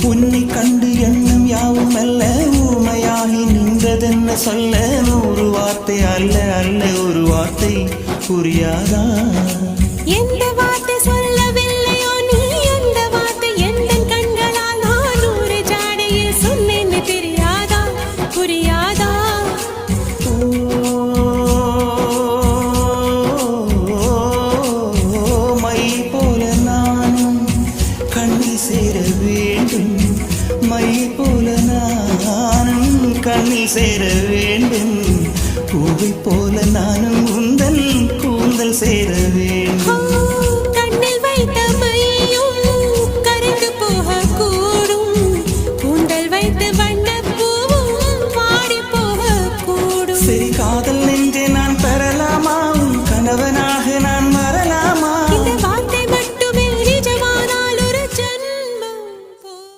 உன்னை கண்டு எண்ணம் யாவும் அல்ல ஊமையாகி நின்றதென்ன சொல்ல 100 வார்த்தை அல்ல அல்ல ஒரு வார்த்தை புரியாதா எந்த வார்த்தை சொல்லவில்லையோ நீ அந்த வார்த்தை எந்த கண்களால் நான் 100 ஜாடையில் சொன்னேன்னு தெரியாதா புரியாதா மை போல நானும் கண்ணில் சேர வேண்டும் மை போல நானும் கண்ணில் சேர வேண்டும் பூவை போல நானும் உந்த